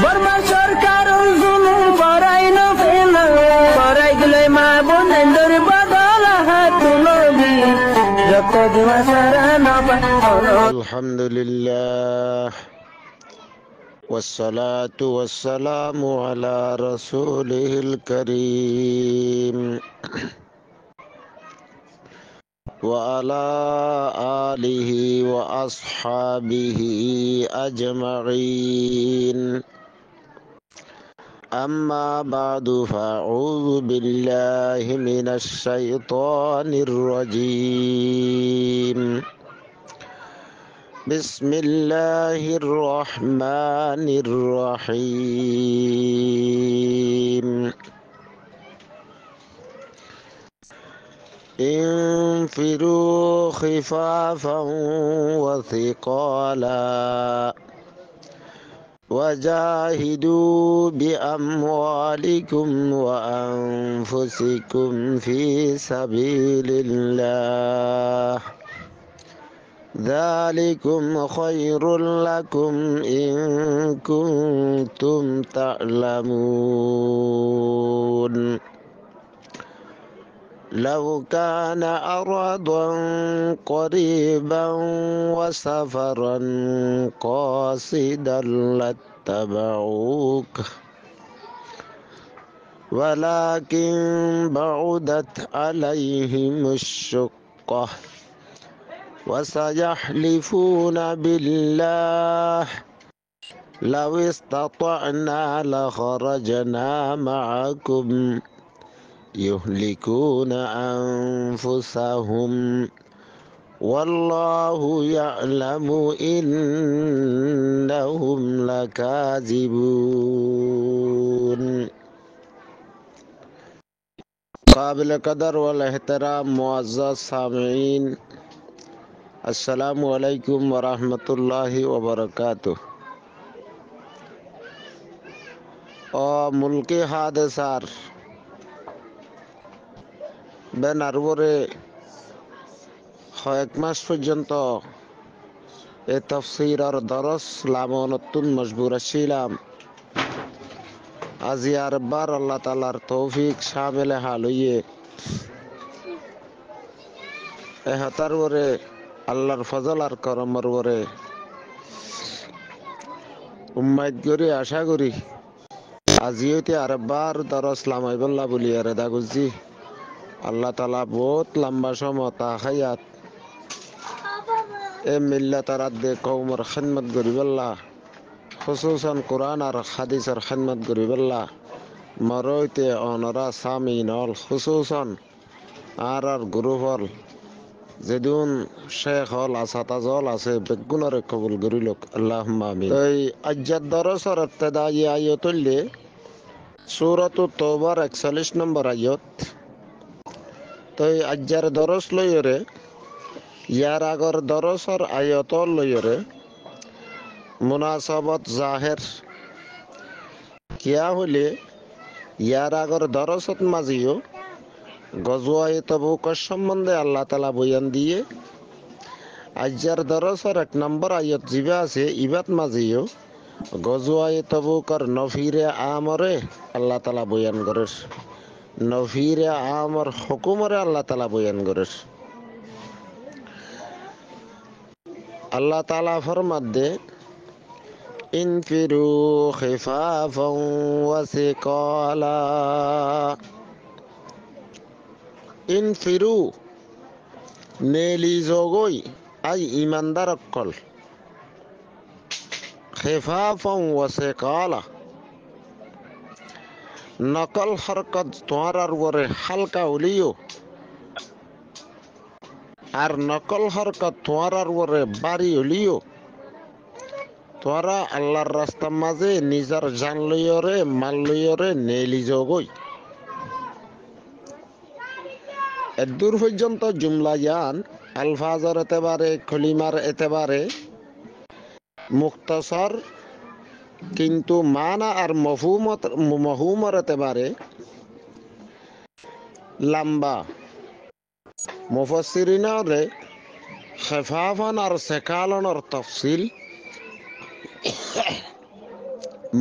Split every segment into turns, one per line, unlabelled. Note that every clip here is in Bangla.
বর্মা সরকার জুলুম করাই না ফেলা করাই গেলে মা বোনের বদল হাত নবী যত দিবা সারা না
আলহামদুলিল্লাহ والصلاة والسلام على رسوله الكريم وعلى آله وأصحابه أجمعين أما بعد فأعوذ بالله من الشيطان الرجيم بسم الله الرحمن الرحيم انفروا خفافا وثقالا وجاهدوا بأموالكم وأنفسكم في سبيل الله ذلكم خير لكم إن كنتم تعلمون لو كان أرضا قريبا وسفرا قاصدا لاتبعوك ولكن بعدت عليهم الشقة وسيحلفون بالله لو استطعنا لخرجنا معكم يهلكون أنفسهم والله يعلم إنهم لكاذبون. قابل قدر والاحترام معزز سامعين، আসসালামু আলাইকুম ওয়া রাহমাতুল্লাহি ওয়া বারাকাতুহু। মুলকি হাদেসার বেনারবরে কয়েক মাস পর্যন্ত এ তাফসীরের দরস লামনতুন মজবুর ছিলাম। আজি আরবার আল্লাহ তাআলার তৌফিক শামিলে হাল হইয়ে এ হাতারবরে আল্লাহর ফজল আর করমর বরে উম্মাদ করি আশা করি আজিওতে আরবার দরস লামাইবল্লা বলি আর দাগুজি আল্লাহ তাআলা বহুত লম্বা সময় তা হায়াত এ মিল্লাত আরাদে কওমর খিদমত করিবল্লা, খুসুসান কোরআন আর হাদিসের খিদমত করিবল্লা মরইতে অনরা সামিনল খুসুসান আর গ্রুপল যেদিন শেখ হল আসাতাজল আছে বেগুনরে কবুল করিলক আল্লাহুম্মা আমিন। এই আজ্জাদ দরসর ইবতিদাই আয়াত হইলে সূরাতুত তাওবার 41 নম্বর আয়াত। তো এই আজ্জার দরস লইরে ইয়ার আগর দরসর আয়াত লইরে মুনাসাবাত জাহের কিয়া হইলে ইয়ার আগর দরসত মাজিও গজওয়ায়ে তাবুকের সম্বন্ধে আল্লাহ তাআলা বয়ান দিয়ে আজ্জার দরসর 1 নম্বর আয়াত জিবা আছে ইবাত মাজিও গজওয়ায়ে তাবুকের নফিরে আমরে আল্লাহ তাআলা বয়ান করে, নফিরে আমর হুকুমরে আল্লাহ তাআলা বয়ান করে। আল্লাহ তাআলা ফরমাদে ইনফিরু খিফাফান ওয়া সিকালা। ইনফিরু নেলি জগই আই ইমানদার অকল, খিফাফান ওয়া সিকালা নকল হরকত তোমার উপরে হালকা হলিও আর নকল হরকত তোমার উপরে বাড়ি হলিও তোরা আল্লাহর রাস্তার মাঝে নিজের জান লইয়রে মাল লইয়রে নেলি জগই। এদূর পর্যন্ত জুমলা ইয়ান আলফাজর এতেবারে খলিমার এতেবারে মুখতাসর, কিন্তু মানা আর মফহুমর এতেবারে লম্বা। মুফাসসিরিনরে খেফাফান আর সেকালনের তফসিল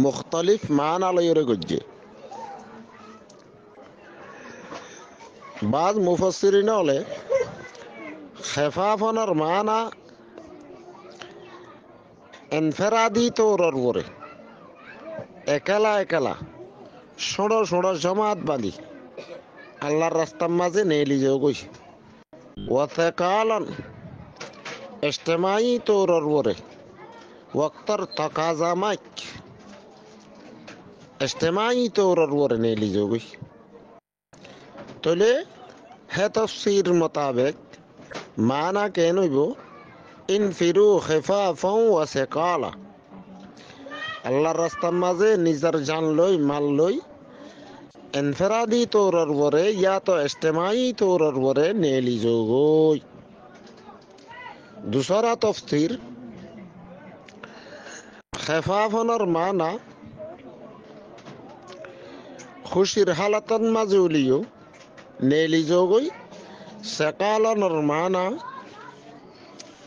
মুখতালিফ মানা লয়রে গজ্জে বাজ মুফাসসিরিন হলে খেফাফনের মানা এনফেরাদি তৌরর পরে একেলা একেলা ষোড়ো ষোড়ো জমাত বাঁধি আল্লাহর রাস্তার মাঝে নেলি যাও গইছে ওয়াতাকালান ইজতিমাই তৌরর পরে ওয়াক্তর তাকাজামাক ইজতিমাই তৌরর পরে নেলি যাও গইছে তলে হে তাফসীর মোতাবেক মানা কেন হইব ইনফিরু খিফাফাও ওয়া সিকালা আল্লাহর রাস্তার মাঝে নিজের জান লই মাল লই ইনফিরাদি তৌরর পরে ইয়া তো ইজতিমাই তৌরর পরে নেলি যোগই দুসরা তাফসীর খিফাফনের মানা খুশির হালাতন মাঝে উলিও নেলি যোগই সিকালানের মানা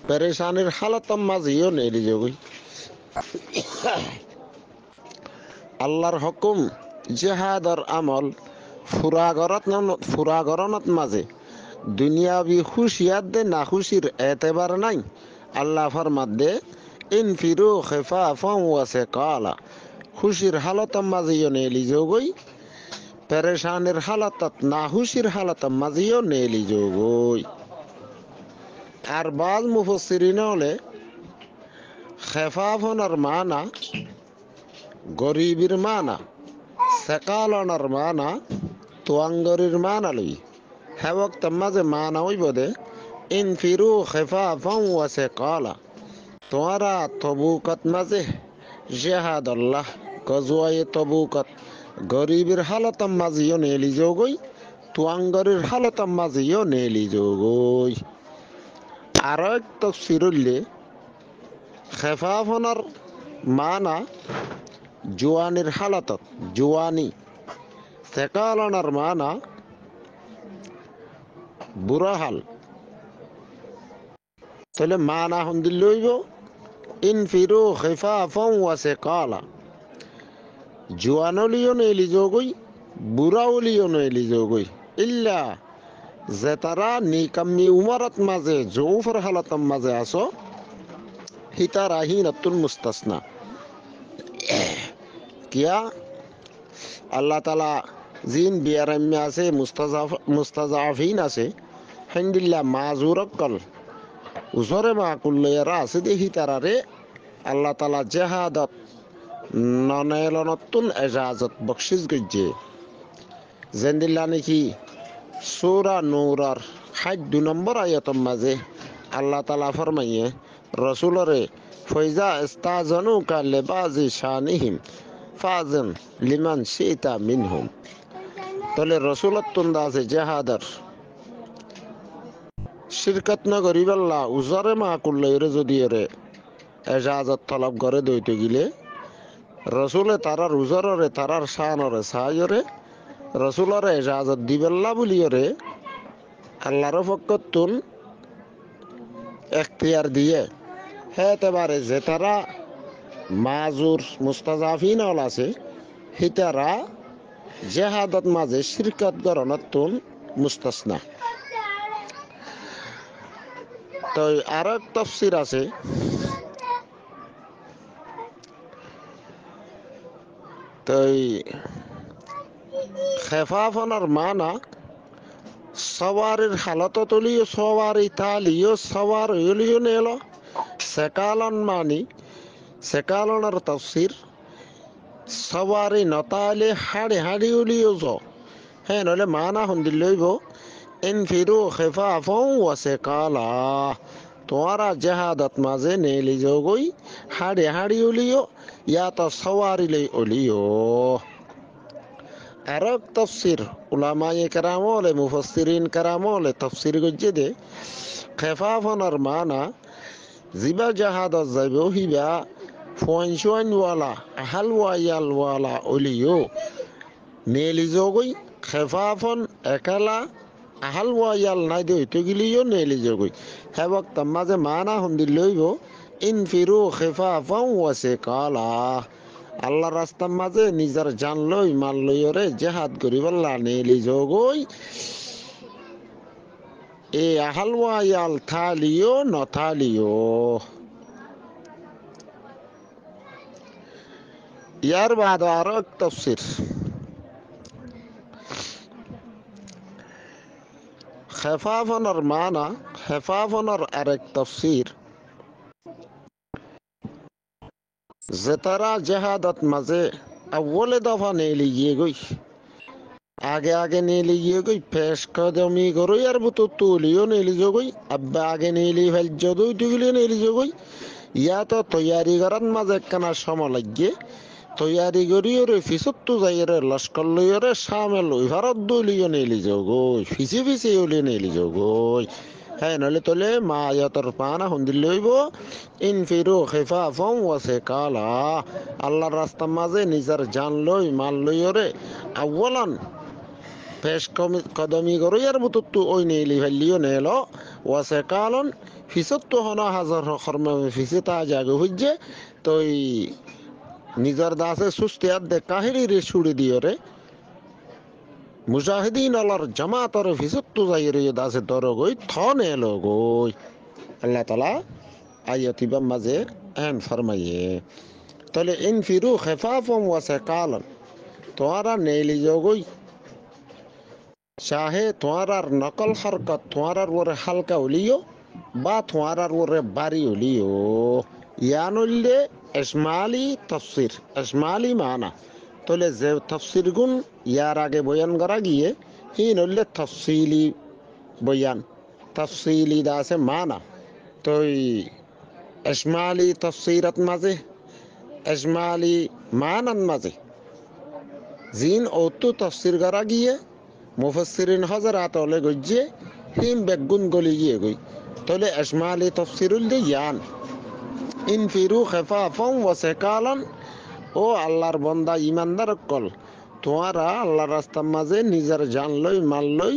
পেরেশানির হালাতন মাঝেও নেলি যোগই আল্লাহর হুকুম জিহাদর আমল ফুরাগরনত মাঝে দুনিয়াবি খুশিয়াত দে না খুশির এতেবার নাই আল্লাহ ফরমাত দে ইনফিরু খিফাফাও ওয়া সিকালা খুশির হালতর মাঝেও নেলি যোগই পেরেশানির হালাতত না খুশির হালাতর মাঝেও নেলি যোগই আর বাজ মুফাসসিরিন হলে খেফাফনের মানা গরিবের মানা সেকালনের মানা তোয়াঙ্গরির মানা লই হেবক মাঝে মানা হইব দে ইনফিরু খেফাফাও ওয়া সিকালা তোয়ারা তবুকত মাঝে জিহাদুল্লাহ গজওয়ায়ে তবুকত গরিবের হালতর মাঝেও নেলি যোগই তোয়াঙ্গরির হালতর মাঝেও নেলি যোগই আর এক তাফসীর হইলে খেফাফনের মানা জোয়ানির হালাতত জোয়ানি সেকালনের মানা বুড়া হাল তাহলে মানা হন্দিল লইব ইনফিরু খিফাফাও ওয়া সিকালা জোয়ানলিও নেলি যোগই বুড়াউলিও নেলি যোগই ইল্লা যে তারা নিকাম্মি উমারত মাঝে জৌফর হালতর মাঝে আসো হিতারা হিনাতুন মুস্তাসনা কিয়া আল্লাহ তালা জিন বিয়ারাম্য আছে মুস্তাজাফিন আছে হেন্দিল্লা মাজুরকল উজরে মা কুল্লয়ারা আছে দেখি তারারে আল্লাহ তালা জেহাদত ননেলনতুন এজাজত বকশিস গজ্জে জেন্দিল্লা নাকি সূরা নূরার 62 নম্বর আয়াতের মাঝে আল্লাহ তালা ফরমাইয়ে রসুলরে ফৈজা ইস্তাজানুকা লিবাজি শানিহিম ফাজন লিমান শিতা মিনহুম তলে রসুলত তুন্দা আছে জেহাদার শিরকত না করিবাল্লা উজরে মা কুল্লইরে যদি রে এজাজত তলব করে দইতে গিলে রসুলে তারার উজরে তারার শানরে সায়রে রসুলরে এজাজত দিবেল্লা বলিয়রে আল্লাহর পক্ষতুন এখতিয়ার দিয়ে হেতেবারে যে তারা মাজুর মুস্তাজাফিন হল আছে হিতারা জেহাদত মাঝে শিরকত গরণতুন মুস্তাসনা তো আর এক তাফসীর আছে তো খেফাফনের মানা সওয়ারির হালত তুলিও সওয়ারি তালিও সওয়ার হইলিও নেল সেকালন মানি সেকালনের তাফসীর সওয়ারি নতালে হাড়ি হাড়ি উলিও জ হ্যাঁ নলে মানা হন্দিল লইব ইনফিরু খিফাফাও ওয়া সিকালা তোরা জেহাদত মাঝে নেলি যোগই হাড়ি হাড়ি উলিও ইয়া তো সওয়ারি লই উলিও আরক তাফসীর উলামায়ে কেরাম ওলে মুফাসসিরিন কেরাম ওলে তাফসীর গজ্জে দে খেফাফনের মানা জিবা জাহাদত যাইব হিবা ফোয়ান ওয়ালা আহাল ওয়ায়াল ওয়ালা উলিও নেলি যোগই খেফাফন একালা আহাল ওয়ায়াল নাই দে হইতে গিলিও নেলি যোগই হেবক মাঝে মানা হন্দিল লইব ইনফিরু খিফাফাও ওয়া সিকালা, আল্লাহ রাস্তার মাঝে নিজের জান লই মাল লইরে জেহাদ করিবাল্লা নেলি যোগই এ হালওয়া ইয়াল থালিও নথালিও। ইয়ার বাদ আরো এক তাফসীর, খেফাফনের মানা, খেফাফনের আরেক তাফসীর যে তারা জেহাদত মাঝে আউ্বালে দফা নেলি গিয়ে গই, আগে আগে নেলি গিয়ে গই পেশ কদমি করই আর বুতো তুলিও নেলি যোগই, আব্বা আগে নেলি ফেল যদুই টুগুলিও নেলি যোগই। ইয়া তো তৈয়ারি করার মাঝে একখানা সময় লাগিয়ে তৈয়ারি করিও রে ফিসত্তু যাইরে লস্কর লইরে সামেল ওই ভারত দলিও নেলি যোগই, ফিসি ফিসি ওলি নেলি যোগই। হ্যাঁ নলে তোলে মা আয়াতর পানা হুন্দিল লইব ইনফিরু খিফাফাও ওয়া সিকালা, আল্লাহর রাস্তার মাঝে নিজের জান লই মাল লইরে আউ্বালান পেশ কদমি করই আর বুতো ওই নেলি ফেলিও নেল ওয়া সিকালন ফিসত্তু হনা হাজার কর্মে ফিসি তা জাগে হইছে তই নিজের দাসে সুস্তিয়ার দে কাহিরি রে ছুড়ি দিও রে মুজাহিদিন আল্লাহর জামাতর ফিসত্তু যাইরে দাসে দরগই থন এলো গই। আল্লাহ তাআলা আয়াতিবা মাঝে এন ফরমাইয়ে তাহলে ইনফিরু খিফাফাও ওয়া সিকালান, তোরা নেলি যোগই চাহে তোরার নকল হরকত তোরার ওরে হালকা হলিও বা তোরার ওরে বাড়ি হলিও। ইয়ানুল্লে ইসমালি তফসির, ইসমালি মানা তাহলে যে তফসির গুণ ইয়ার আগে বয়ান করা গিয়ে হিন হইলে তফসিলি বয়ান, তফসিলি দাসে মানা তো ইসমালি তফসিরত মাঝে ইসমালি মানান মাঝে জিন ওতু তফসির করা গিয়ে মুফাসসিরিন হযরত ওলে গজ্জে হিম বেগুন গলি গিয়ে গই তাহলে ইসমালি তফসিরুল দিয়ান ইনফিরু খিফাফাও ওয়া সিকালান, ও আল্লাহর বন্দা ইমানদার কল তোমরা আল্লাহর রাস্তার মাঝে নিজের জান লই মাল লই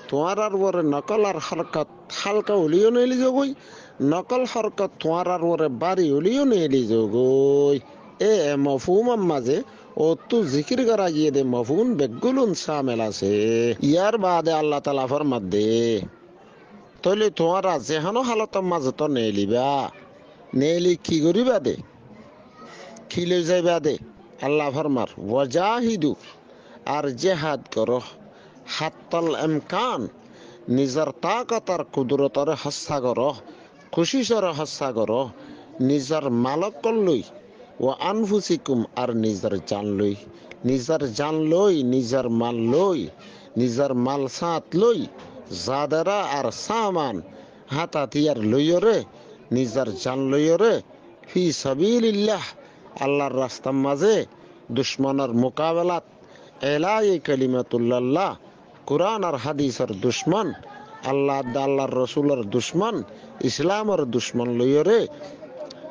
তোমরার ওরে নকল আর হরকত হালকা হলিও নেলি যোগই, নকল হরকত তোমরার ওরে বাড়ি হলিও নেলি যোগই। এ মফহুমের মাঝে ও তু জিকির করা গিয়ে দে মফহুম বেগুলুন শামিল আছে। ইয়ার বাদে আল্লাহ তাআলা ফরমাত দে তাহলে তোমরা যেহানো হালতের মাঝে তো নেলিবা নেলি কি করিবা দে কি লই যাইবা দে। আল্লাহ ফরমার ওয়াজাহিদু আর জেহাদ করো হাত্তাল ইমকান নিজের তাকত আর কুদরতরে হস্যা করো খুশিসরে হস্যা করো নিজের মালক লই ও আনফুসিকুম আর নিজের জান লই, নিজের জান লই নিজের মাল লই নিজের মাল সাত লই জাদারা আর সামান হাতাতিয়ার লইরে নিজের জান লইরে ফি সাবিলিল্লাহ আল্লাহর রাস্তার মাঝে দুশ্মনের মোকাবেলাত এলাই কালিমাতুল্লাহ কুরআন আর হাদিসের দুশ্মন আল্লাহ আল্লাহর রসুলের দুশ্মন ইসলামের দুশ্মন লইরে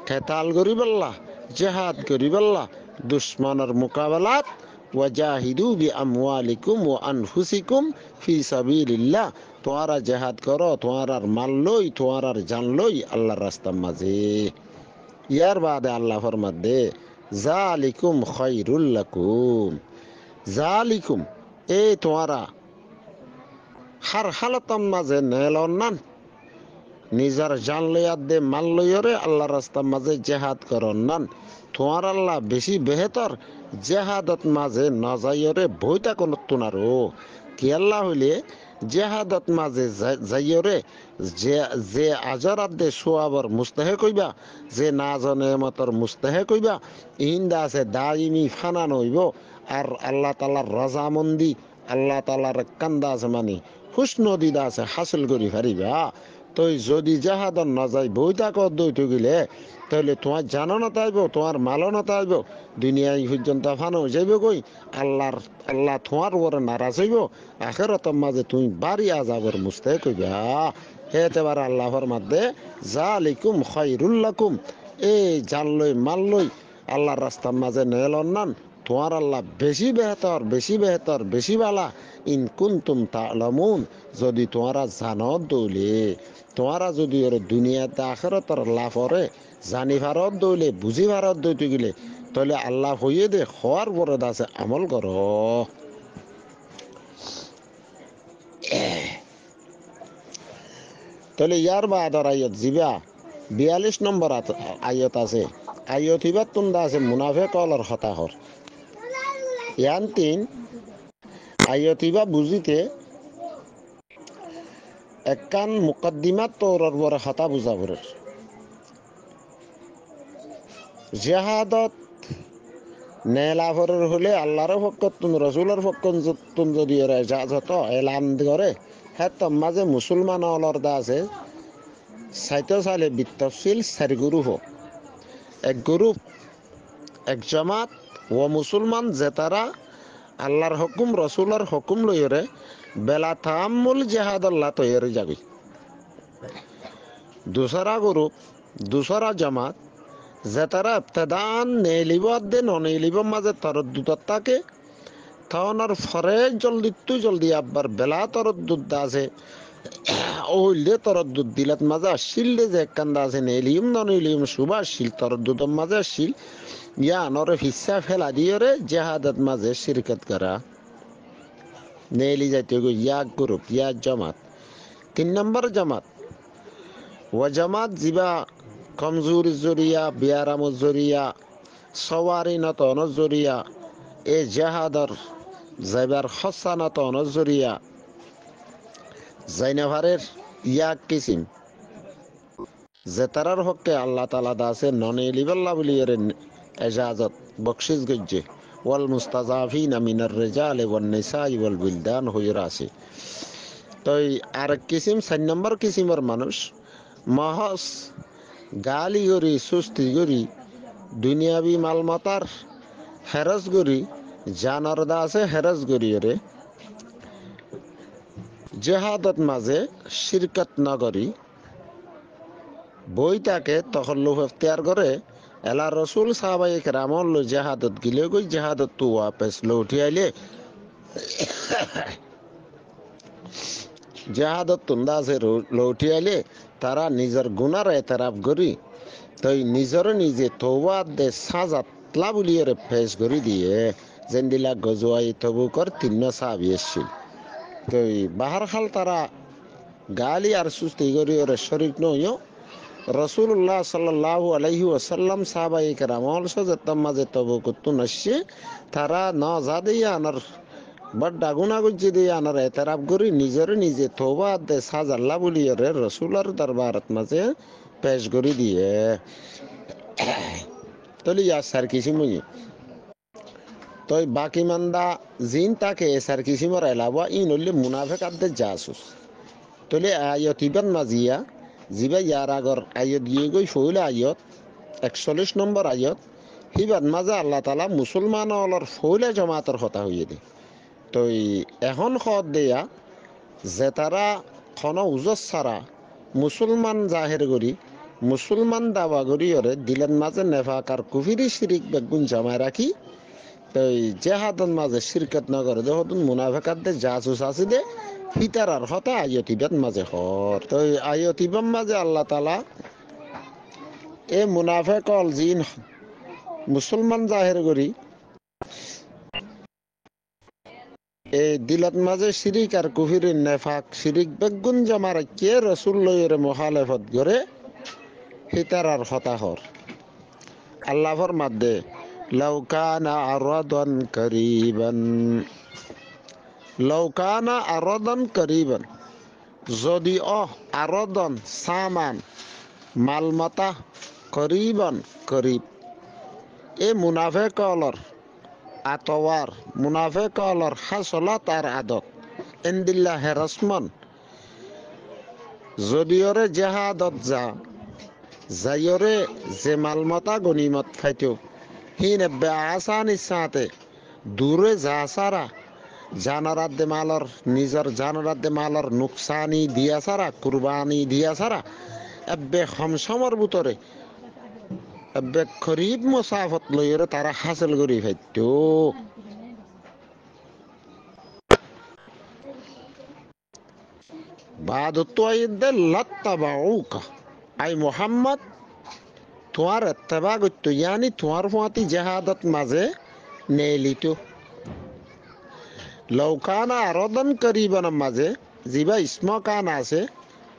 কেতাল করিবাল্লাহ জেহাদ করিবাল্লাহ দুশ্মনের মোকাবেলাত ওয়াজাহিদু বিআমওয়ালিকুম ওয়া আনফুসিকুম ফি সাবিলিল্লাহ, তোমরা জেহাদ করো তোমার মাল লই তোমার জান লই আল্লাহর রাস্তার মাঝে। ইয়ার বাদে আল্লাহ ফরমাত দে জালিকুম খায়রুল লাকুম, জালিকুম এ তোমরা হার হালতম মাঝে নেলন নান নিজের জান লইয়ার দে মাল লইরে আল্লাহর রাস্তার মাঝে জেহাদ করন নান তোমার আল্লাহ বেশি বেহতর জেহাদত মাঝে না যাইরে বইটা কোন তোনারো কি আল্লাহ হইলে জেহাদত মাঝে যাইরে যে আজরাত দে সোয়াবর মুস্তাহেক হইবা যে না জানে মতর মুস্তাহেক হইবা ইন্দা আছে দাইমি ফানান হইব আর আল্লাহ তাআলার রাজামন্দি আল্লাহ তাআলার কান্দা আছে মানে খুশনদিদা আছে হাসিল করি পারিবা। তো যদি জেহাদত না যাই বইটা কর দইতে গেলে তাহলে তোমার জানো না তাইব তোমার মালও না তাইব দুনিয়ায় পর্যন্ত ফানো যাইব কই আল্লাহ তোমার ওরে নারাজ হইব আখিরাতের মাঝে তুমি বাড়ি আযাবের মুস্তাহিক হইবা। হেতেবার আল্লাহ ফরমাত দে জালিকুম খায়রুল লাকুম, এই জান লই মাল লই আল্লাহর রাস্তার মাঝে নেলন নান তোমার আল্লাহ বেশি বেহতর, বেশি বেহতর, বেশি বালা। ইন কুনতুম তা'লামুন, যদি তোমরা জানো দৌলে, তোমরা যদি ওর দুনিয়াতে আখিরাতের লাভ করে জানি ভারত দৌলে, বুঝি ভারত দইতে গেলে, তাহলে আল্লাহ হইয়ে দে হওয়ার বরদ আছে আমল করো। তাহলে ইয়ার বাদর আয়ত জিবা 42 নম্বর আয়ত আছে। আয়ত হিবার তুন্দা আছে মুনাফিক হলর হতাহর। ইয়ান 3 আয়ত হিবা বুঝিতে একখান মুকদ্দিমাত তোরর বড় হতা বুঝা পড়ে। জিহাদত নেলাভরের হলে আল্লাহর পক্ষতুন রসুলের পক্ষতুন যদি এরা ইজাজত এলান করে, হ্যাঁ মাঝে মুসলমান অলর দা আছে সাইতো সালে বিত্তশীল 4 গ্রুপ। এক গ্রুপ, এক জামাত ও মুসলমান যে তারা আল্লাহর হুকুম রসুলের হুকুম লইরে বেলা তাম্মুল জিহাদ আল্লাহ তৈরি যাবি। দুসরা গ্রুপ, দুসরা জামাত যে তারা ইবতেদান নেলিব দে ননেলিব মাঝে তরদ্দুদ থাকে, তাওনার ফরে জলদি আব্বার বেলা তরদ্দুদ আছে ওইলে তরদ্দুদ দিলাত মাঝে আসিল যে একখান্দা আছে নেলিম ননেলিম সুবা আসিল তরদ্দুদর মাঝে আসিল ইয়া নরে হিসা ফেলা দিয়ে রে জেহাদত মাঝে শিরকত করা নেলি জাতীয় ইয়া গ্রুপ, ইয়া জামাত। 3 নম্বর জামাত ও জামাত জিবা কমজোরি জরিয়া, বিয়ারাম জরিয়া, সওয়ারি নতন জরিয়া, এ জেহাদর যাইবার খসা নতন জরিয়া জাইনাভারের ইয়াক কিসিম যে তারার হককে আল্লাহ তাআলা দাসে ননে লিবাল্লাহ বলি এর এজাজত বকশিস গজ্জে ওয়াল মুস্তাজাফিনা মিনার রিজাল ওয়ান নিসাই ওয়াল বিলদান হইরা আছে। তো আর কিসিম 4 নম্বর কিসিমের মানুষ মহস গালি গরি, সুস্তি গরি, দুনিয়াবি মালমাতার হেরস গরি, জানার দা আছে হেরস গরি রে জেহাদত মাঝে শিরকত নগরী বই তাকে তখল্লুফ এখতিয়ার করে এলা রসুল সাহাবাই কেরামল জেহাদত গিলে গই জেহাদত তু ওয়াপেস লৌটি আইলে জেহাদত তুন্দা আছে লৌটি আইলে তারা নিজের গুনার এতরাফ করি তই নিজরে নিজে তওবা দে সাজাতলা বুলিয়ে ফেস করে দিয়ে যেন দিলা গজুয়াই তবুকর 3 সাহাবী এসেছিল। তো বাহার খাল তারা গালি আর সুস্তি করি ওরে শরীক নইও রসুল্লাহ সাল্লাল্লাহু আলাইহি ওয়াসাল্লাম সাহাবায়ে কেরামল সজতম মাঝে তবুকুতুন আসছে তারা ন জাদিয়া আনার বড় গুনাহ গুজি দিয়ে আনার এতরাফ করি নিজরে নিজে তওবা দে সাজাল্লাহ বুলিয়ে রসুলের দরবারত মাঝে পেশ করে দিয়ে তলি ইয়ার কিসিমই তই বাকি মান্দা জিন তাকে এসার কিসিমর এলাবা ইন হইলে মুনাফিক আদে জাসুস। তলে আয়ত ইবান মাজিয়া জিবা ইয়ার আগর আয়ত গিয়ে গই ফইলে আয়ত 41 নম্বর আয়ত হিবান মাজা আল্লাহ তাআলা মুসলমান অলর ফইলে জামাতের কথা হইয়ে দে। তই এখন খত দেয়া যে তারা খন উজস ছাড়া মুসলমান জাহের করি মুসলমান দাবা করি ওরে দিলেন মাঝে নেফাক আর কুফিরি শিরিক বেগুন জামায় রাখি তই জেহাদন মাঝে শিরকত নগর দেখুন মুনাফিকাত জাসুস আছে দে ফিতার আর হতা আয়তিবাদ মাঝে হর। তই আয়তিবাম মাঝে আল্লাহ তাআলা এ মুনাফিক অল জিন মুসলমান জাহের করি এ দিলত মাঝে শিরিক আর কুফিরি নেফাক শিরিক বেগুন জামার কে রসুল লইয়ের মুখালেফত করে ফিতার আর হতা হর। আল্লাহর মাধ্যে লাউকানা আরাদান করিবান যদি আরাদান সামান মালমাতা করিবান করিব এ মুনাফিক অলর আতওয়ার মুনাফিক অলর হাসলাত আর আদত ইনদিল্লাহ রসমান যদিওরে জেহাদত যাইরে যে মালমাতা গনিমত খাইতো হিনে বেআসানি সাথে দূরে যা সারা জানারাত দে মালর নিজর জানারাত দে মালর নুকসানি দিয়া সারা কুরবানি দিয়া সারা এবে খমসমর ভিতরে এবে খরিব মুসাফত লইরে তারা হাসিল করি ফাইতো বাদ তোয়াইদে লাত্তাবাউকা আই মুহাম্মদ তোমার ইত্তেবা করতো ইয়ানি তোমার ফাতি জিহাদত মাঝে নেলিতো লৌকানা আরদন করিবান মাঝে জিবা ইসমা কান আছে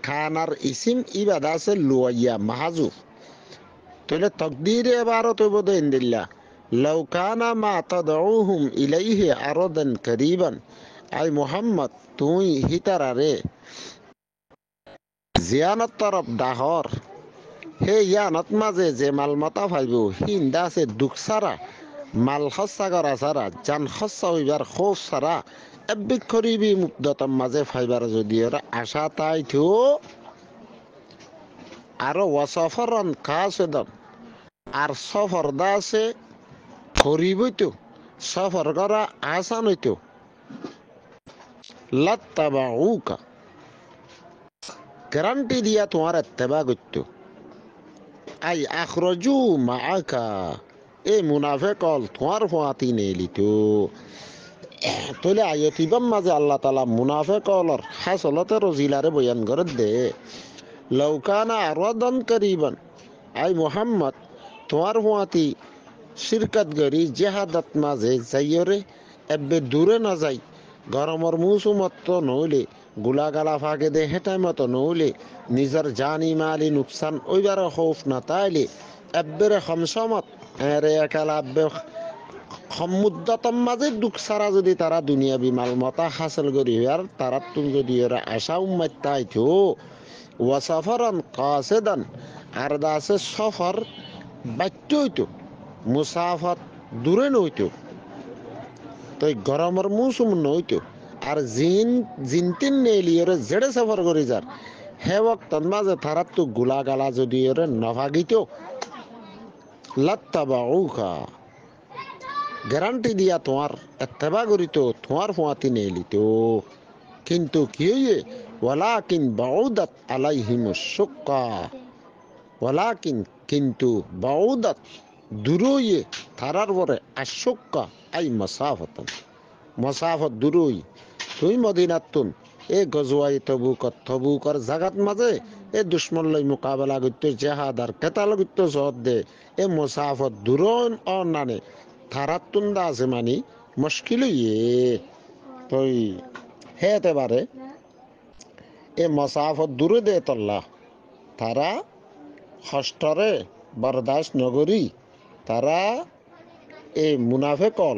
খানার ইসিম ইবাদা আছে লুয়াইয়া মাহাজুফ তাহলে তকদিরে এবারও তো বোধ ইন্দিল্লা লৌকানা মা তাদউহুম ইলাইহি আরদান করিবান আই মুহাম্মদ তুই হিতারারে জিয়ানত তরফ দাহর হে ইয়ানত মাঝে যে মাল মতা ফাইব হিন্দা আছে দুঃখ সারা মাল খসা করা সারা জান খসা হইবার খোফ সারা এবিক করিবি মুক্ততম মাঝে ফাইবার যদি ওরা আশা তাই থো আরো ওয়াসফরন কাসেদন আর সফর দাসে করিবই তো সফর করা আসান হইতো লাত্তাবাউকা গ্যারান্টি দিয়া তোমার ইত্তেবা করতো আই আখরজু মাআকা এ মুনাফিকল তোমার ফাতি নেলিতো তাহলে আয়তিবাম মাঝে আল্লাহ তাআলা মুনাফিকলর হাসলতে রজিলারে বয়ান করে দে লৌকানা আরদান করিবান আই মুহাম্মদ তোমার ফাতি শিরকত গরি জিহাদত মাঝে যাইরে এবে দূরে না যাই গরমর মৌসুমত তো নইলে গুলাগালা ফাঁকে দে হেঁটাই মতো নইলে নিজের জানি মালি নুকসান ওইবার খৌফ না তাইলে এব্বেরে খমসমত এরে একালা আব্বে খমুদ্দতম মাঝে দুঃখ সারা যদি তারা দুনিয়া বিমাল মতা হাসিল করি আর তারা তুমি যদি এরা আশা উম্মাত তাইতো ওয়াসাফারান কাসিদান আর দাসে সফর বাচ্চ হইতো মুসাফত দূরে নইতো তো গরমের মৌসুম নইতো আর জিনতিন নেলিয়রে জেড়ে সফর করি যার হে ওয়াক্ত মাঝে তারাত তো গুলাগালা যদি ওরে নভাগিত লাত্তাবাউকা গ্যারান্টি দিয়া তোমার ইত্তেবা করিত তোমার ফাতি নেলিত কিন্তু কি হইয়ে ওয়ালাকিন বাউদাত আলাইহিমুশ শুক্কা ওয়ালাকিন কিন্তু বাউদাত দূরইয়ে তারার পরে আশুক্কা আই মাসাফাতান মাসাফত দূরই তুই মদিনাতুন এ গজওয়াই তবুকর জাগাত মাঝে এ দুশ্মন লই মোকাবেলা করতে জেহাদার কেতাল করতে জহর দে এ মুসাফত দূরন অনানে থারাতুন দা আছে মানি মুশকিল ইয়ে তুই হেতে পারে এ মুসাফত দূরে দে তল্লা তারা হষ্টরে বরদাস্ত নগরী তারা এ মুনাফিকল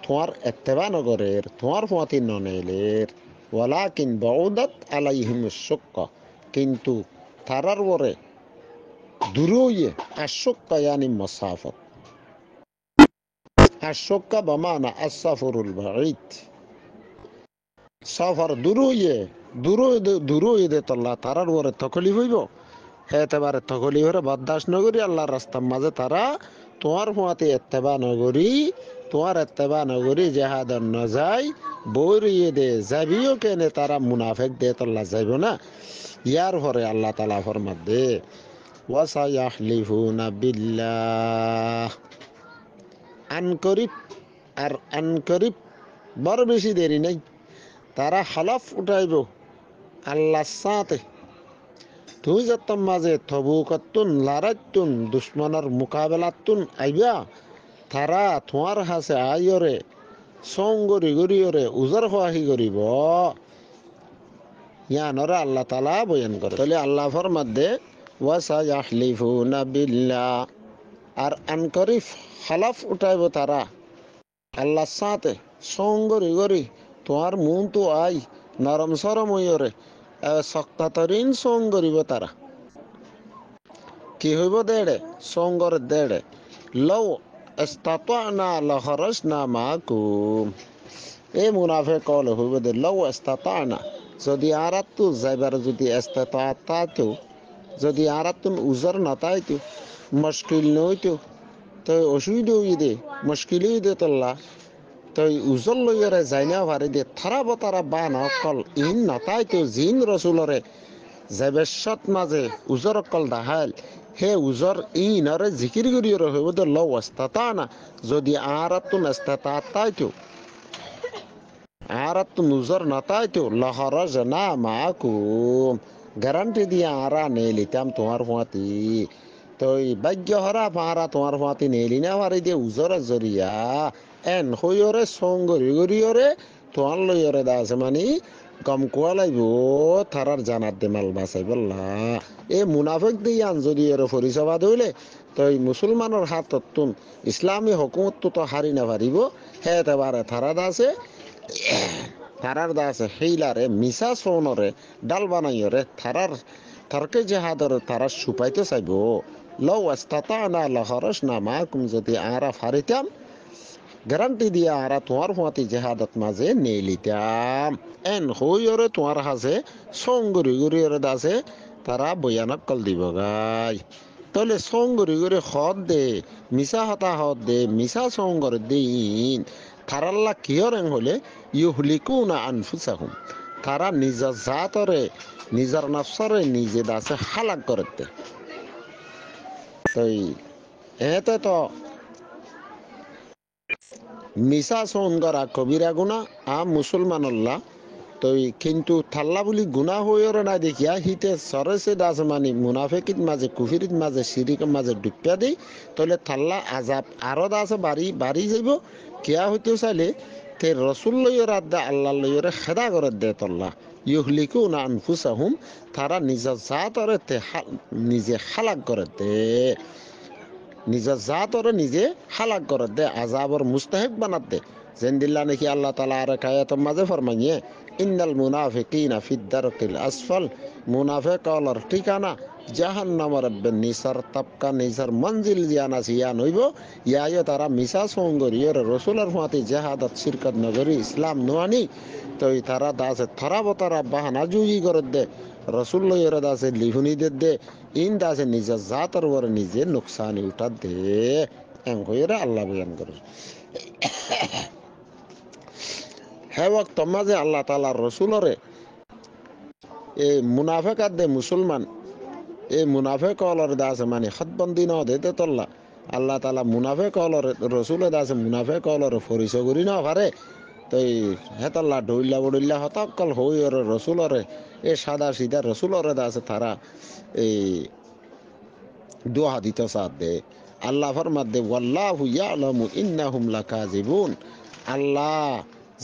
তোমার ইত্তেবা নগরের তোমার ফাতি ননেলের ওয়ালাকিন বাউদাত আলাইহিমুশ শুক্কা কিন্তু তারার পরে দূরইয়ে আশুক্কা ইয়ানি মাসাফত আশুক্কা বমানা আসফরুল বাঈদ সফর দূরইয়ে দে তল্লা তারার পরে তকলিফ হইব এতেবারে তকলিফ হরে বরদাস্ত নগরী আল্লাহর রাস্তার মাঝে তারা তোমার ফাতি ইত্তেবা নগরী তোমার ইত্তেবা নগরী জেহাদন ন যায় বইরিয়ে দে যাবিও কেনে তারা মুনাফিক দে তল্লা যাইব না ইয়ার পরে আল্লাহ তাআলা ফরমাত দে ওয়াসায়াহলিফুনা বিল্লাহ আনকরিব বড় বেশি দেরি নাই তারা হলফ উঠাইব আল্লাহর সাথে তুই যত মাঝে তবুকতুন লারাতুন দুশ্মনের মোকাবেলাতুন আইবা তারা তোমার হাসে আইরে সঙ্গরি গরিয়রে উজর খোয়াহি করিব ইয়ানরে আল্লাহ তাআলা বয়ান করে তাহলে আল্লাহ ফরমাত দে ওয়াসায়াহলিফুনা বিল্লাহ আর আনকরিফ হলফ উঠাইব তারা আল্লাহর সাথে সঙ্গরি গরি তোমার মন তো আই নরম সরম হইরে শক্তাতরিন সং করিব তারা কি হইব দেড়ে সঙ্গর দেড়ে লও ইস্তাতানা লখরজনা মাকুম এ মুনাফিক কল হইব দে লও ইস্তাতানা যদি আরাতু যাইবার যদি ইস্তাতাতাতো যদি আরাতুন উজর নতাইতো মুশকিল নইতো তো অসুবিধা হই দে মুশকিল হই দে তল্লা তো উজল লইরে যাইনা পারে দে থারা বতারা বা নকল ইন নতাইতো জিন রসুলরে যাবেশত মাঝে উজর কল দাহাল হে উজর ইনরে জিকির করিয়র হইব দে ল ওয়াস্তাতা না যদি আরাতুন ইস্তাতাতাইতু আরাতুন উজর নাতাইতু লহরাজনা মাকুম গ্যারান্টি দিয়ে আরা নেলিতাম তোমার ফাতি তো ভাগ্য হরা পারা তোমার ফাতি নেলি না পারি দিয়ে উজর জরিয়া এন হইরে সঙ্গরি গরিয়রে তোমার লইরে দাস মানে কম কোয়া লাগব থারার জানার দে মাল বাসাই বললা এ মুনাফিক দিয়ে আন যদি এর পরিচয় দইলে তো মুসলমানের হাততুন ইসলামী হুকুমত তো হারি না পারিব হে এবারে থারা দাসে থারার দাসে হেইলারে মিসা সোনরে ডাল বানাইরে থারকে জেহাদর তারা সুপাইতে চাইব লও আস্তাতানা লহরসনা মাকুম যদি আরা ফারিতাম গ্যারান্টি দিয়া আরা তোমার ফাতি জেহাদত মাঝে নেই লিতাম এন হইরে তোমার হাসে সঙ্গরি গরিয়রে দাসে তারা বয়ানক কল দিব গাই তাহলে সঙ্গরি গরি হদ দে মিশা হতা হদ দে মিশা সঙ্গর দিন তারাল্লা কিয়রেং হলে ইউহলিকুনা আনফুসাহুম তারা নিজের জাতরে নিজের নফসরে নিজে দাসে হালাক করে দে তাই এতে তো মিশা সঙ্গরা কবিরা গুণা আ মুসলমানল্লাহ তো কিন্তু থাল্লা বুলি গুণা হইরে না দেখিয়া হিতে সরেসে দাস মানে মুনাফেকিত মাঝে কুফিরিত মাঝে সিরিক মাঝে ডুবিয়া দেই তাহলে থাল্লা আজাব আরো দাসে বাড়ি যাইব কিয়া হইতে চাইলে তে রসুল লইয়ের আদা আল্লাহ লইয়ের খেদা করে দে তল্লা ইউহলিকুনা আনফুসাহুম তারা নিজের জাতরে তে নিজে হালাক করে দে নিজের জাতরে নিজে হালাক করে দে আজাবর মুস্তাহিক বানাত দে যেন দিল্লা নাকি আল্লাহ তাআলা আর কায়াতের মাঝে ফরমাইয়ে ইন্নাল মুনাফিকিনা ফিদ দারকিল আসফল মুনাফিক হলার ঠিকানা জাহান্নামের নিসার তাপকা নিসার মঞ্জিল জিয়ানা সিয়া নইব ইয়ায় তারা মিশা সঙ্গরিয়র রসুলের ফাতি জাহাদাত শিরকত নগরী ইসলাম নোয়ানি তো তারা দাসে থরাবতারা বাহানা জুই করে দে রসুল লইয়ের দাসে লিহুনি দে ইন দাসে নিজের জাতর ওরে নিজে নুকসানি উঠা দে এং হইরে আল্লাহ বয়ান করে হে ওয়াক্ত মাঝে আল্লাহ তাআলা রসুলরে এই মুনাফিকাত দে মুসলমান এই মুনাফিক হলর দাসে মানে খতবন্দি ন দেতে তল্লা আল্লাহ তাআলা মুনাফিক হলর রসুলের দাসে মুনাফিক হলর পরিচয় করি না পারে তো হেতল্লা ডইল্লা বড়িল্লা হতকল হই রসুলরে এ সাদা সিধা রসুলরে দাসে তারা এই দোহা দিতে সাথ দে আল্লাহ ফরমাত দে ওয়াল্লাহু ইয়ালামু ইন্নাহুম লাকাযিবুন আল্লাহ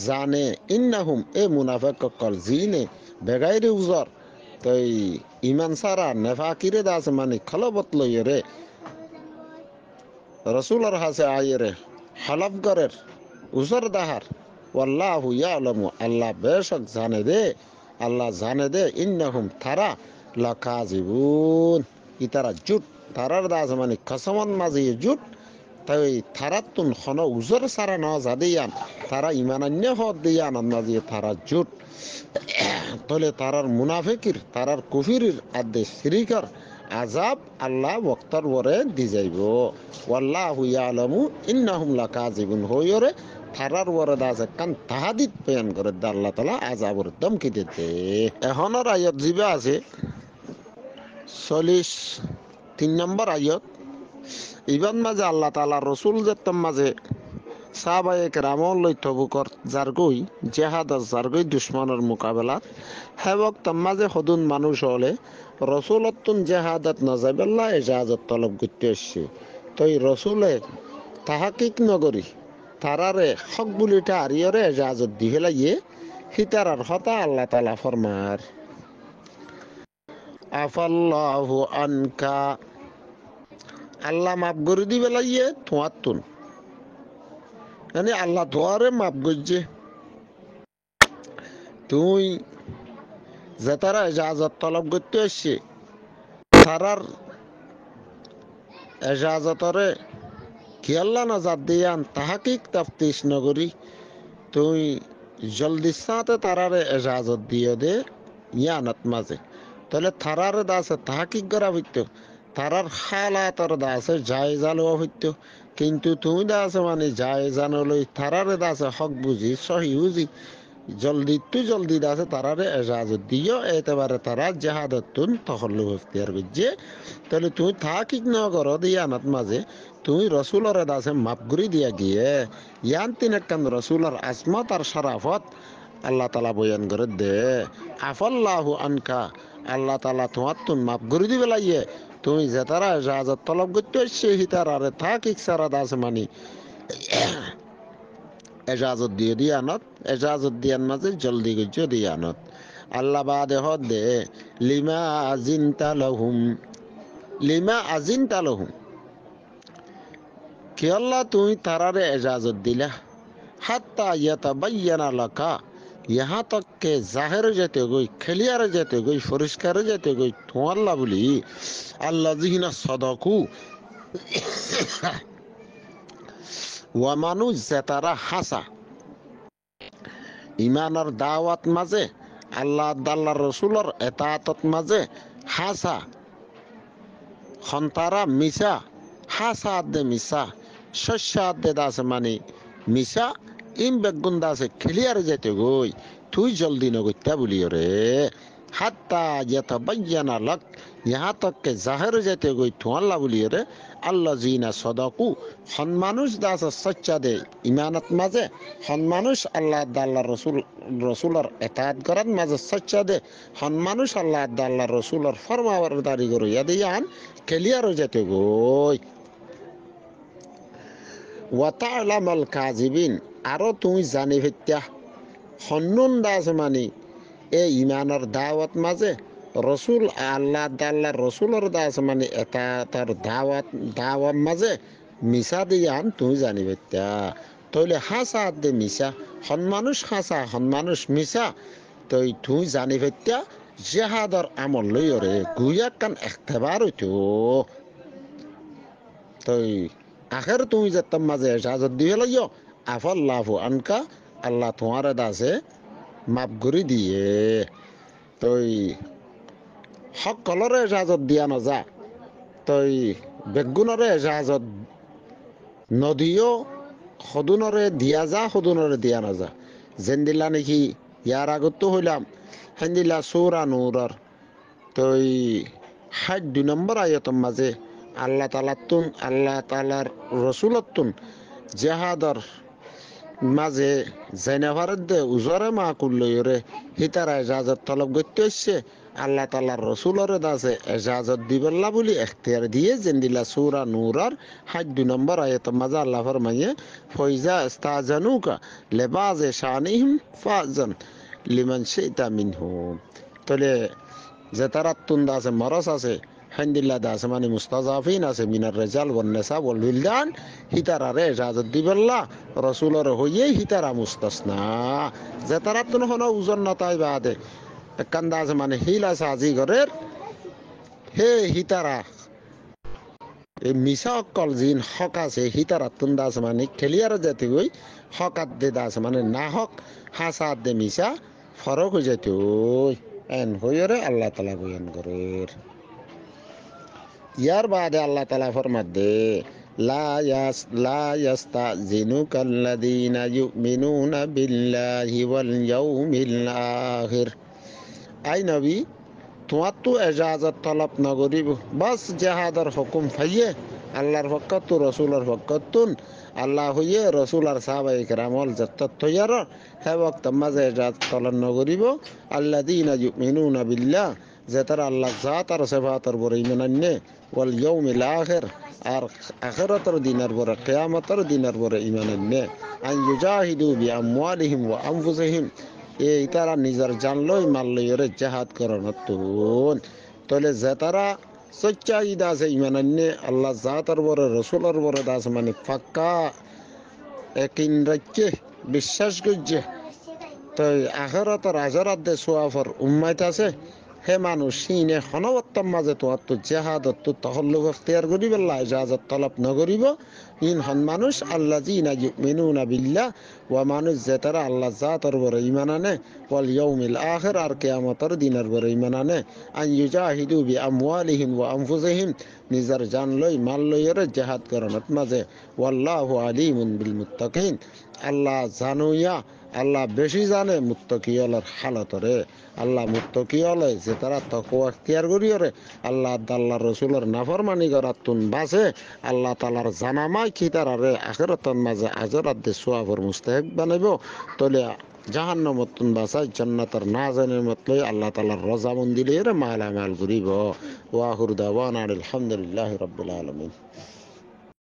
জানে ইন্নাহুম এ মুনাফিক কল জিনে বেগাইরে উজর তই ইমান সারা নেফাকিরে দাস মানে খলবত লইরে রসুলের হাসে আইরে হলফগরের উজর দাহার ওয়াল্লাহু ইয়ালামু আল্লাহ বেশক জানে দে আল্লাহ জানে দে ইন্নাহুম তারা লাকাযিবুন ইতারা জুট তারার দাস মানে কসমন মাঝে জুট তাই থারাতুন খন উজর সারা ন জাদিয়ান তারা ইমানান্য হদ দিয়ান আন্দাজিয়ে তারা জুট তাহলে তারার মুনাফিকির তারার কুফিরির আদে শিরিকার আজাব আল্লাহ বক্তর বরে দি যাইব ওয়াল্লাহু ইয়ালামু ইন্নাহুম লাকাযিবুন হইরে থারার বরে দাসে কান তাহাদিত বয়ান করে আল্লাহ তাআলা আজাবর দমকি দিতে এখনের আয়াত জিবা আছে 43 নম্বর আয়াত ইবান মাঝে আল্লাহ তাআলা রসুল যেতম মাঝে সাহাবায়ে কেরামল লই তবুকর জারগই জেহাদর জারগই দুশ্মনের মোকাবেলা হেবক মাঝে হদুন মানুষ হলে রসুলতুন জেহাদত নজাবেল্লা এজাজত তলব করতে এসছে তো এই রসুলে তাহাকিক নগরী তারারে হক বুলিটা আরিয়রে এজাজত দিয়ে লাগিয়ে হিতারার হতা আল্লাহ তাআলা ফরমার আফাল্লাহু আনকা আল্লাহ মাফ করে দিবে লাগিয়ে তোমার তুন মানে আল্লাহ তোমারে মাফ করছে তুই যে তারা এজাজত তলব করতে আসছে তারার এজাজতরে কি আল্লাহ নাজাত দিয়ান তাহাকিক তাফতিশ নগরী তুই জলদি সাথে তারারে এজাজত দিয়ে দে ইয়ানত মাঝে তাহলে তারারে দাসে তাহাকিক করা হইতো তারার হালাতর দাসে জায়জালো হইতো কিন্তু তুমি দাসে মানে জায়জানলৈ তারারে দাসে হক বুঝি সহি বুঝি জলদি দাসে তারারে এজাজত দিও এতেবারে তারা জেহাদতুন তখল্লুফ ইখতিয়ার করছে। তাহলে তুই থাকিক ন কর দিয়ানত মাঝে তুই রসুলরে দাসে মাপগুড়ি দিয়া গিয়ে ইয়ান তিনেকান রসুলর আসমত আর শরাফত আল্লাহ তালা বয়ান করে দে। আফাল্লাহু আনকা, আল্লাহ তালা তোমার তুন মাপগুড়ি দিবে লাগিয়ে তুমি যে তারা এজাজত তলব করতে আসছে হিতারে থাকিক সারা দাস মানি এজাজত দিয়ে দিয়ানত, এজাজত দিয়ান মাঝে জলদি গজ্য দিয়ানত। আল্লাহ বাদে হদ দে লিমা আজিনতা লহুম কি আল্লাহ তুমি তারারে এজাজত দিলা হাত্তা ইয়াতাবায়্যানা লাকা यहाँ तक के जाहिर जेते गई क्लियर जेते गई परिष्कार जेते गई तो अल्लाह बोली अल्लाह जिहिना सदकू ওয়া মানুষ যে তারা হাসা ইমানের দাওয়াত মাঝে আল্লাহ আল্লাহ রসুলর এতাতত মাঝে হাসা খন্তারা মিশা হাসা আদে মিশা শস্য আদে দাসে মানে মিশা ইম বেগুন দাসে ক্লিয়ার যেতে গই তুই জলদি নগত্যা বলিও রে হাত্তা ইয়াতাবায়্যানা লাক यहाँ तक के जाहिर जेते गई तो अल्लाह बोलिए रे अल्लाह जीना सदकू हन मानुष दास सच्चा दे इमानत माजे हन मानुष अल्लाह दाल्ला रसूलर एतात करत माजे सच्चा दे हन मानुष अल्लाह दाल्ला रसूलर फरमाबरदारी करो यदि यान क्लियर जेते गई वा ता'लामुल काजिबिन आरो तुई जानि भेत्या हन्नुन दास मानी ए इमानर दावत माजे রসুল আল্লাহ দাল্লা রসুলের দাস মানে এটা তার দাওয়াত মাঝে মিশা দিয়ান তুমি জানিবে তা তইলে হাসা দে মিশা হন মানুষ হাসা হন মানুষ মিশা তই তুই জানিবে তা জেহাদর আমল লইরে গুয়া কান এখতেবার হইতো তই আখের তুমি যে তার মাঝে এজাজত দিয়ে লইও আফাল্লাহু আনকা আল্লাহ তোমার দাসে মাফ করে দিয়ে তই সকলরে এজাজত দিয়া নযা তই বেগুনরে এজাজত নদীও সদুনরে দিয়া যা সদুনরে দিয়া নযা যেন দিলা নাকি ইয়ার আগতো হইলাম হেন দিলা সূরা নূরর তই 62 নম্বর আয়াতের মাঝে আল্লাহ তাআলার রসুলতুন জেহাদর মাঝে জেনেভারের দে উজরে মা কুল্লয়রে হিতারা এজাজত তলব করতে আসছে আল্লাহ তাআলার রসুলরে দাসে এজাজত দিবেল্লা বলি এখতিয়ার দিয়ে জেন্দিলা সূরা নূরর 62 নম্বর আয়াতের মাঝে আল্লাহ ফরমায়ে ফয়জা ইস্তাজানুকা লিবাজে শানিহিম ফাজান লিমান শাইতা মিনহুম তলে যে তারাতুন দাসে মরস আছে হান্দিল্লা দাস মানে মুস্তাজাফিন আছে মিনার রিজাল ওয়ান নিসা ওয়াল উইলদান হিতারারে এজাজত দিবেল্লা রসুলরে হইয়ে হিতারা মুস্তাসনা যে তারাতুন হলো ওজন নতাই বাদে কান্দাজ মানে হিলা সাজি ঘরের হে হিতারা এই মিশা অকল জিন হক আছে হিতারা তুন্দাস মানে খেলিয়ার যেতে গই হকাত দে দাস মানে না হক হাসাত দে মিশা ফরক হয়ে যেতে ওই এন হইরে আল্লাহ তাআলা বয়ান করের ইয়ার বাদে আল্লাহ তাআলা ফরমাত দে লা ইয়াস্তাজিনুকাল্লাযীনা ইউমিনুনা বিল্লাহি ওয়াল ইয়াউমিল আখির আই নবী তোমার তো এজাজত তলব নগরিব বাস জেহাদর হুকুম ফাইয়ে আল্লাহর ফকত রসুলের ফকতুন আল্লাহ হইয়ে রসুল আর সাহাবায়ে কেরামল যত্তত তৈয়ার হে ওয়াক্ত মাঝে এজাজত তলব নগরিব আল্লাযীনা ইউমিনুনা বিল্লাহ যে তারা আল্লাহ জাত আর সিফাতের উপর ঈমান আনে ওয়াল ইয়াউমিল আখির আর আখিরাতের দিনের উপর কিয়ামতের দিনের উপর ঈমান আনে আন ইউজাহিদু বিআমওয়ালিহিম ওয়া আনফুসিহিম এই তারা নিজের জানলই মানলইরে জেহাদ করনতুন তলে যে তারা সচ্চাই দাসে ঈমান আনে আল্লাহ জাতের উপর রসুলের উপর দাস মানে পাক্কা একিন রাখে বিশ্বাস করছে তো আখিরাতের আজরাত দে সোয়াফর উম্মত আছে হে মানুষ সিনে হনবত্তম মাঝে তোমার তো জেহাদত তো তহল্লুফ ইখতিয়ার করিব আল্লাহ ইজাজত তলব নগরিব ইন হন মানুষ আল্লাযীনা ইউমিনুনা বিল্লাহ ওয়া মানুষ যে তারা আল্লাহ জাতের উপর ঈমান আনে ওয়াল ইয়াউমিল আখির আর কিয়ামতের দিনের উপর ঈমান আনে আন ইউজাহিদু বিআমওয়ালিহিম ওয়া আনফুসিহিম নিজের জান লই মাল লইরে জেহাদ করণত মাঝে ওয়াল্লাহু আলিমুন বিল মুত্তাকিন আল্লাহ জানুইয়া আল্লাহ বেশি জানে মুত্তাকিয়লের হালতরে আল্লাহ মুত্তাকিয়লে যে তারা তাকওয়া ইখতিয়ার করিয়রে আল্লাহ আল্লাহ রসুলের নাফরমানি করার তুন বাসে আল্লাহ তালার জানামাই খিতারারে আখিরাতের মাঝে আজরাত দে সোয়াবর মুস্তাহিক বানাইব তলে জাহান্নামত তুন বাসাই জান্নাতের না জানের মতলই আল্লাহ তালার রজামন্দিলে মালামাল করিব ওয়াহুর দাওয়ানা আলহামদুলিল্লাহি রাব্বিল আলামিন।